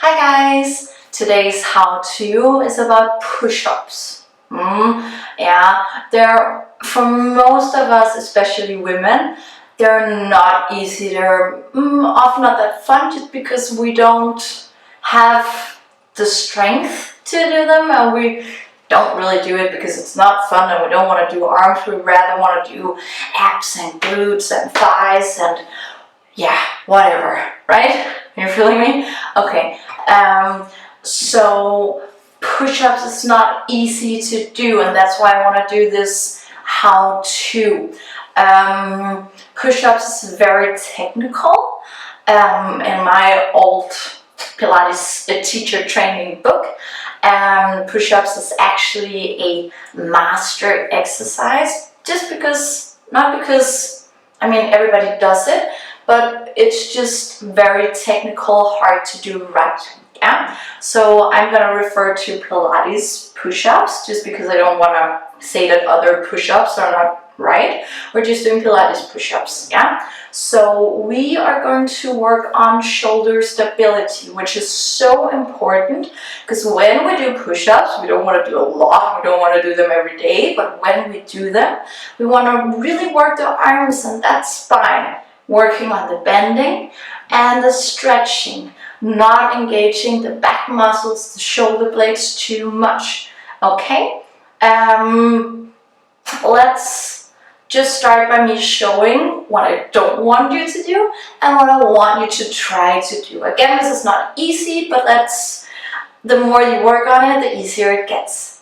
Hi guys! Today's how-to is about push-ups. Yeah, they're, for most of us, especially women, they're not easy. They're often not that fun just because we don't have the strength to do them, and we don't really do it because it's not fun and we don't want to do arms. We rather want to do abs and glutes and thighs and yeah, whatever, right? You're feeling me? Okay, so push-ups is not easy to do, and that's why I want to do this how-to. Push-ups is very technical. In my old Pilates teacher training book, push-ups is actually a master exercise, just because, not because, I mean, everybody does it, but it's just very technical, hard to do right. Yeah. So I'm gonna refer to Pilates push-ups just because I don't want to say that other push-ups are not right. We're just doing Pilates push-ups. Yeah. So we are going to work on shoulder stability, which is so important because when we do push-ups, we don't want to do a lot. We don't want to do them every day, but when we do them, we want to really work the arms and that spine. Working on the bending and the stretching, not engaging the back muscles, the shoulder blades too much. Okay, let's just start by me showing what I don't want you to do and what I want you to try to do. Again, this is not easy, but the more you work on it, the easier it gets.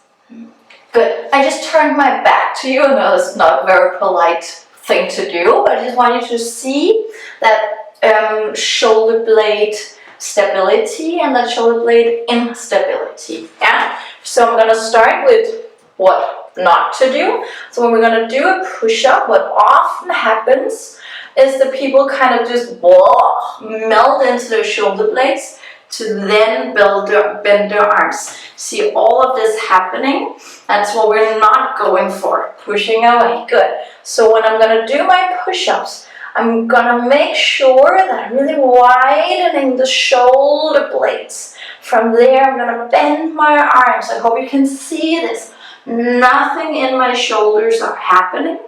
Good. I just turned my back to you. I know it's not a very polite thing to do, but I just want you to see that shoulder blade stability and that shoulder blade instability. Yeah. So I'm gonna start with what not to do. So when we're gonna do a push-up, what often happens is that people kind of just melt into their shoulder blades to then bend their arms. See all of this happening? That's what we're not going for. Pushing away. Good. So when I'm going to do my push-ups, I'm going to make sure that I'm really widening the shoulder blades. From there, I'm going to bend my arms. I hope you can see this. Nothing in my shoulders are happening.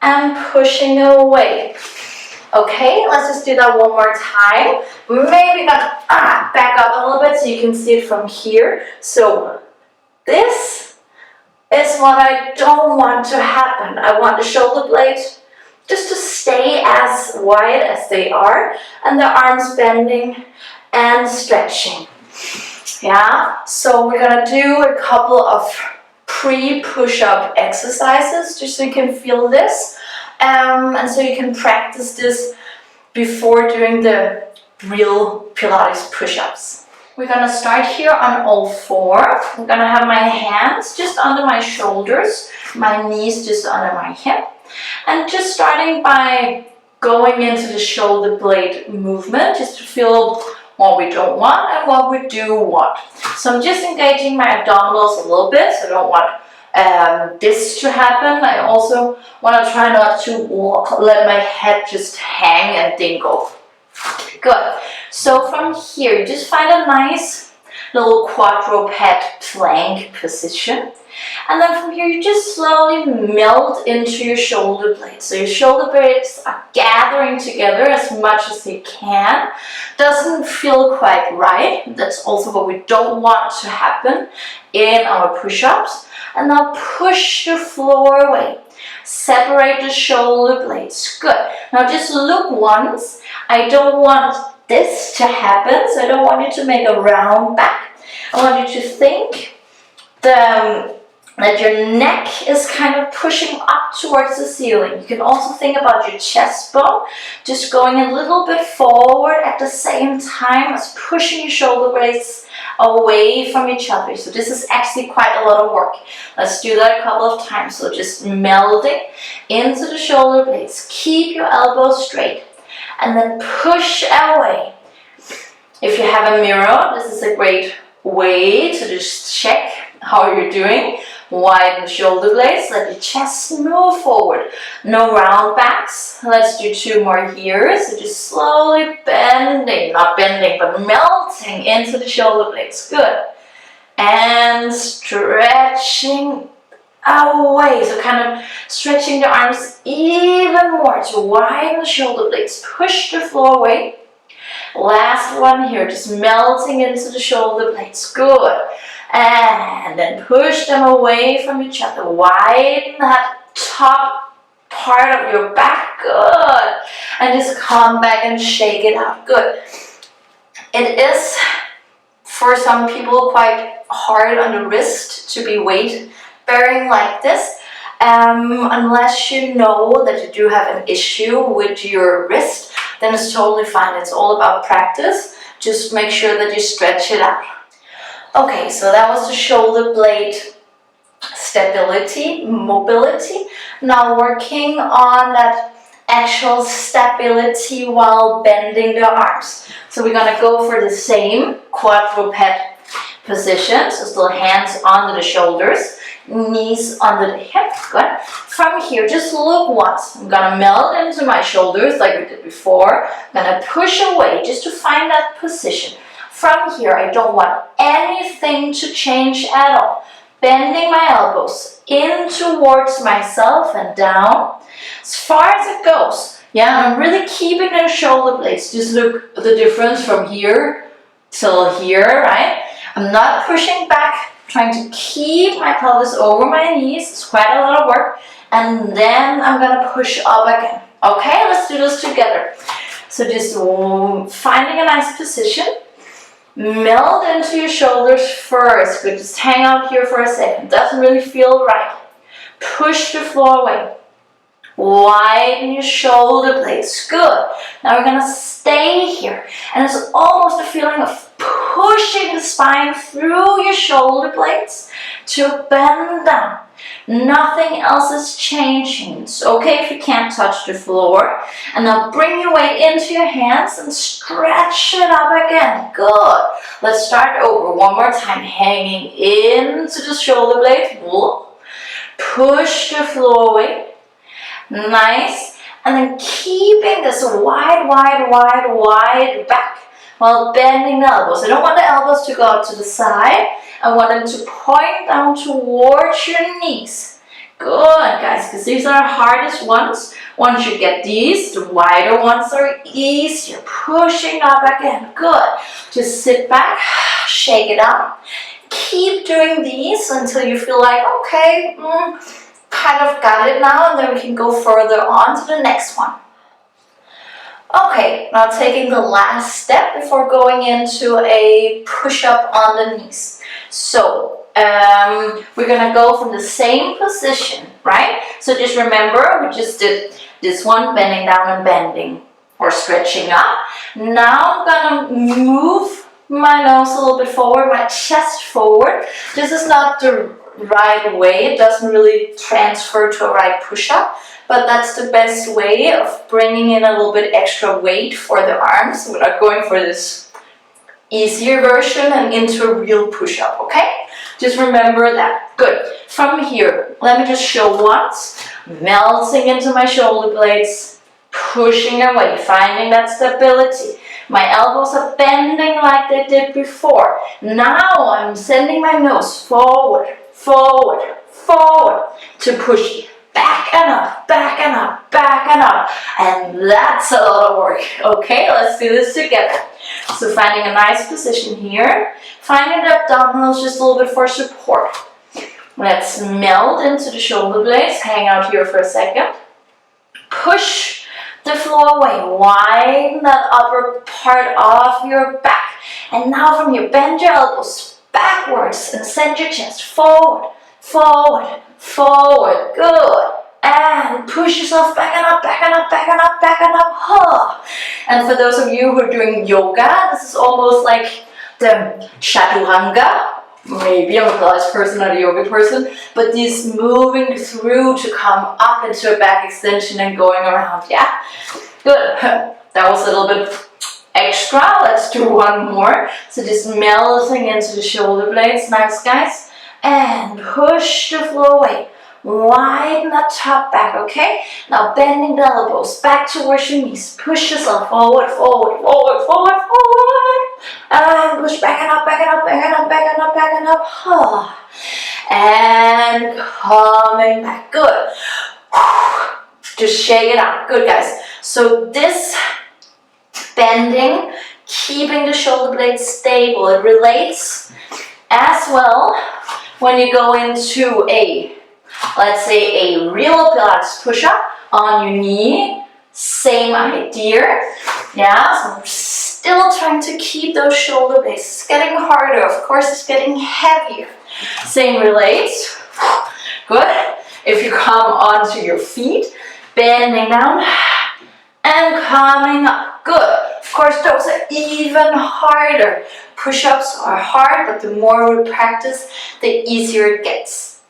And pushing away. Okay, let's just do that one more time. Maybe back up a little bit so you can see it from here. So this is what I don't want to happen. I want the shoulder blades just to stay as wide as they are and the arms bending and stretching. Yeah, so we're gonna do a couple of pre-push-up exercises just so you can feel this. And so you can practice this before doing the real Pilates push-ups. We're gonna start here on all four. I'm gonna have my hands just under my shoulders, my knees just under my hip, and just starting by going into the shoulder blade movement just to feel what we don't want and what we do want. So I'm just engaging my abdominals a little bit, so I don't want this to happen. I also want to try not to let my head just hang and dingle. Good. So from here, you just find a nice little quadruped plank position. And then from here, you just slowly melt into your shoulder blades. So your shoulder blades are gathering together as much as they can. Doesn't feel quite right. That's also what we don't want to happen in our push-ups. And now push the floor away. Separate the shoulder blades. Good. Now just look once. I don't want this to happen, so I don't want you to make a round back. I want you to think that your neck is kind of pushing up towards the ceiling. You can also think about your chest bone just going a little bit forward at the same time as pushing your shoulder blades away from each other. So this is actually quite a lot of work. Let's do that a couple of times. So just melding into the shoulder blades. Keep your elbows straight and then push away. If you have a mirror, this is a great way to just check how you're doing. Widen the shoulder blades, let your chest move forward. No round backs. Let's do 2 more here. So just slowly bending, not bending, but melting into the shoulder blades. Good. And stretching away. So kind of stretching the arms even more to widen the shoulder blades. Push the floor away. Last one here, just melting into the shoulder blades. Good. And then push them away from each other. Widen that top part of your back. Good. And just come back and shake it out. Good. It is, for some people, quite hard on the wrist to be weight bearing like this. Unless you know that you do have an issue with your wrist, then it's totally fine. It's all about practice. Just make sure that you stretch it out. Okay, so that was the shoulder blade stability, mobility. Now working on that actual stability while bending the arms. So we're gonna go for the same quadruped position. So still hands under the shoulders, knees under the hip. Good. From here, just look once. I'm gonna melt into my shoulders like we did before. I'm gonna push away just to find that position. From here, I don't want anything to change at all. Bending my elbows in towards myself and down as far as it goes. Yeah, I'm really keeping the shoulder blades. Just look at the difference from here till here, right? I'm not pushing back, trying to keep my pelvis over my knees. It's quite a lot of work. And then I'm gonna push up again. Okay, let's do this together. So just finding a nice position. Melt into your shoulders first. Good, just hang out here for a second. Doesn't really feel right. Push the floor away. Widen your shoulder blades. Good. Now we're gonna stay here. And it's almost a feeling of pushing the spine through your shoulder blades to bend down. Nothing else is changing. It's okay if you can't touch the floor. And now bring your weight into your hands and stretch it up again. Good. Let's start over one more time. Hanging into the shoulder blade. Push the floor away. Nice. And then keeping this wide back while bending the elbows. I don't want the elbows to go out to the side. I want them to point down towards your knees. Good, guys, because these are the hardest ones. Once you get these, the wider ones are easier. Pushing up again. Good. Just sit back, shake it out. Keep doing these until you feel like, okay, kind of got it now, and then we can go further on to the next one. Okay, now taking the last step before going into a push-up on the knees. So, we're gonna go from the same position, right? So just remember, we just did this one, bending down and bending, or stretching up. Now I'm gonna move my nose a little bit forward, my chest forward. This is not the right way. It doesn't really transfer to a right push-up, but that's the best way of bringing in a little bit extra weight for the arms without going for this easier version and into a real push-up, okay? Just remember that. Good. From here, let me just show once. Melting into my shoulder blades, pushing away, finding that stability. My elbows are bending like they did before. Now I'm sending my nose forward, forward, forward to push back and up, back and up, back and up. And that's a lot of work. Okay, let's do this together. So finding a nice position here. Finding the abdominals just a little bit for support. Let's melt into the shoulder blades. Hang out here for a second. Push the floor away. Widen that upper part of your back. And now from here, bend your elbows backwards and send your chest forward, forward, forward. Good. And push yourself back and up, back and up, back and up, back and up. Huh. And for those of you who are doing yoga, this is almost like the chaturanga. Maybe I'm a Pilates person, not a yoga person, but this moving through to come up into a back extension and going around. Yeah, good. That was a little bit extra. Let's do one more. So just melting into the shoulder blades. Nice, guys. and push the floor away. Widen that top back, okay? Now bending the elbows back towards your knees. Push yourself forward, forward, forward, forward, forward. And push back and up, back and up, back and up, back and up, back and up. And coming back, good. Just shake it out, good guys. So this bending, keeping the shoulder blades stable, it relates as well when you go into let's say a real Pilates push-up on your knee. Same idea. Yeah, so I'm still trying to keep those shoulder blades. It's getting harder, of course it's getting heavier. Same relates. Good. If you come onto your feet, bending down and coming up. Good. Of course, those are even harder. Push-ups are hard, but the more we practice, the easier it gets.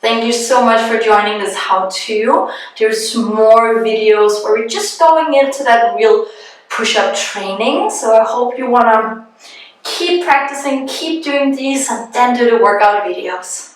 Thank you so much for joining this how-to. There's more videos where we're just going into that real push-up training. So I hope you want to keep practicing, keep doing these, and then do the workout videos.